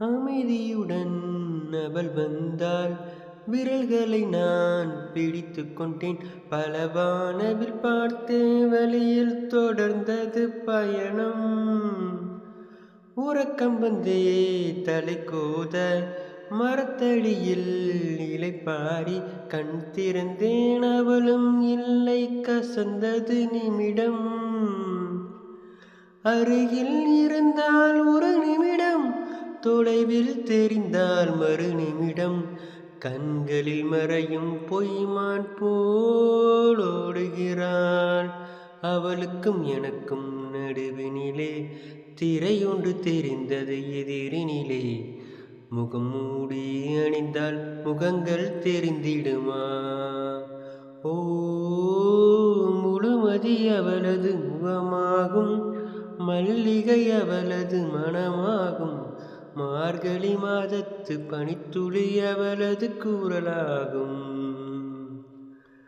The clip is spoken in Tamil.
அமைதியுடன் அவள் வந்தாள். விரல்களை நான் பிடித்து கொண்டேன். பல வானவில் பார்த்தேன். வழியில் தொடர்ந்தது பயணம். உறக்கம் வந்தே தலை கோத மரத்தடியில் இளைப்பாரி கண் திறந்தேன். அவளும் இல்லை. கசந்தது நிமிடம். அருகில் இருந்தால் ஒரு நிமிடம், தொலைவில் தெரிந்தால் மறு நிமிடம். கண்களில் மறையும் பொய்மான் போல் ஓடுகிறாள். அவளுக்கும் எனக்கும் நடுவினிலே திரையொன்று தெரிந்தது எதிரினிலே. முகம் மூடி அணிந்தால் முகங்கள் தெரிந்திடுமா? ஓ, முழுமதி அவளது முகமாகும். மல்லிகை அவளது மனமாகும். மார்கழி மாதத்து பனித்துளி அவளது குரலாகும்.